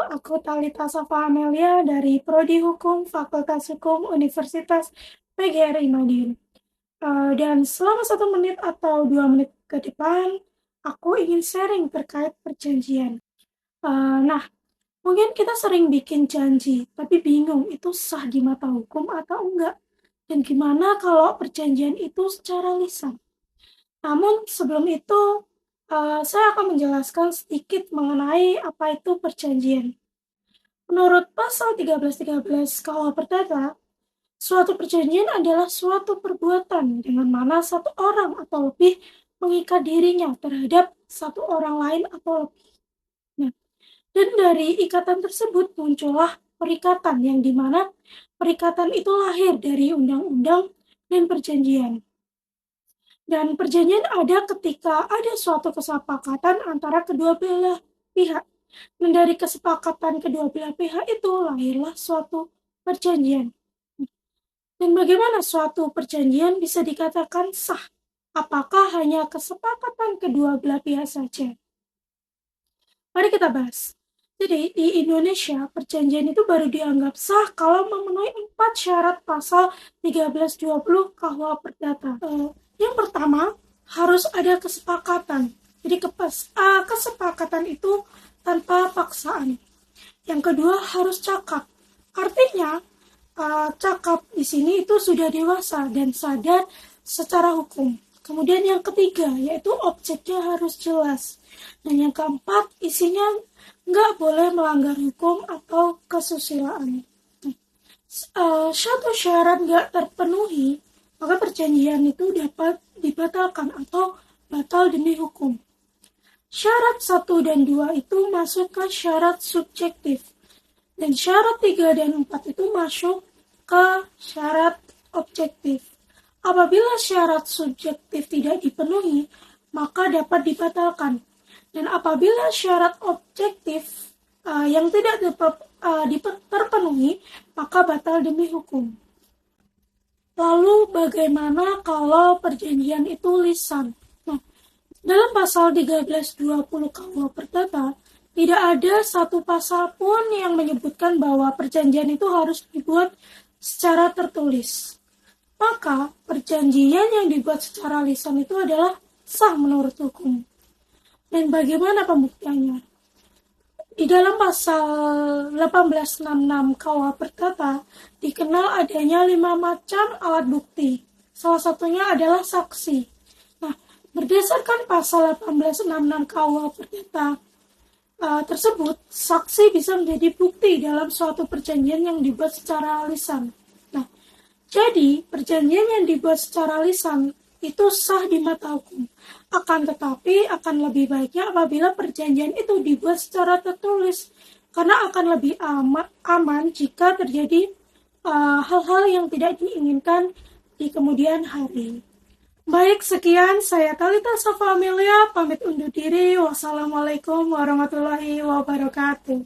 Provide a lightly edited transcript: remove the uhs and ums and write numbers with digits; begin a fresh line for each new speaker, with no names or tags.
aku Thalita Safa Amelia dari Prodi Hukum Fakultas Hukum Universitas PGRI Madiun. Dan selama 1 menit atau 2 menit ke depan, aku ingin sharing terkait perjanjian. Nah, mungkin kita sering bikin janji, tapi bingung itu sah di mata hukum atau enggak. Dan gimana kalau perjanjian itu secara lisan? Namun sebelum itu, saya akan menjelaskan sedikit mengenai apa itu perjanjian. Menurut pasal 1313 KUH Perdata, suatu perjanjian adalah suatu perbuatan dengan mana satu orang atau lebih mengikat dirinya terhadap satu orang lain atau lebih. Nah, dan dari ikatan tersebut muncullah perikatan yang dimana perikatan itu lahir dari undang-undang dan perjanjian. Dan perjanjian ada ketika ada suatu kesepakatan antara kedua belah pihak. Dan dari kesepakatan kedua belah pihak itu lahirlah suatu perjanjian. Dan bagaimana suatu perjanjian bisa dikatakan sah? Apakah hanya kesepakatan kedua belah pihak saja? Mari kita bahas. Jadi di Indonesia perjanjian itu baru dianggap sah kalau memenuhi 4 syarat pasal 1320 KUH Perdata. Yang pertama, harus ada kesepakatan. Jadi kesepakatan itu tanpa paksaan. Yang kedua, harus cakap. Artinya, cakap di sini itu sudah dewasa dan sadar secara hukum. Kemudian yang ketiga, yaitu objeknya harus jelas. Dan yang keempat, isinya nggak boleh melanggar hukum atau kesusilaan. Satu syarat nggak terpenuhi, maka perjanjian itu dapat dibatalkan atau batal demi hukum. Syarat 1 dan 2 itu masuk ke syarat subjektif. Dan syarat 3 dan 4 itu masuk ke syarat objektif. Apabila syarat subjektif tidak dipenuhi, maka dapat dibatalkan. Dan apabila syarat objektif yang tidak terpenuhi, maka batal demi hukum. Lalu bagaimana kalau perjanjian itu lisan? Nah, dalam pasal 1320 KUH Perdata, tidak ada satu pasal pun yang menyebutkan bahwa perjanjian itu harus dibuat secara tertulis. Maka, perjanjian yang dibuat secara lisan itu adalah sah menurut hukum. Dan bagaimana pembuktiannya? Di dalam pasal 1866 KUH Perdata dikenal adanya 5 macam alat bukti. Salah satunya adalah saksi. Nah, berdasarkan pasal 1866 KUH Perdata tersebut, saksi bisa menjadi bukti dalam suatu perjanjian yang dibuat secara lisan. Nah, jadi perjanjian yang dibuat secara lisan itu sah di mata hukum. Akan tetapi akan lebih baiknya apabila perjanjian itu dibuat secara tertulis, karena akan lebih aman jika terjadi hal-hal yang tidak diinginkan di kemudian hari. Baik, sekian saya Thalita Safa Amelia, pamit undur diri. Wassalamualaikum warahmatullahi wabarakatuh.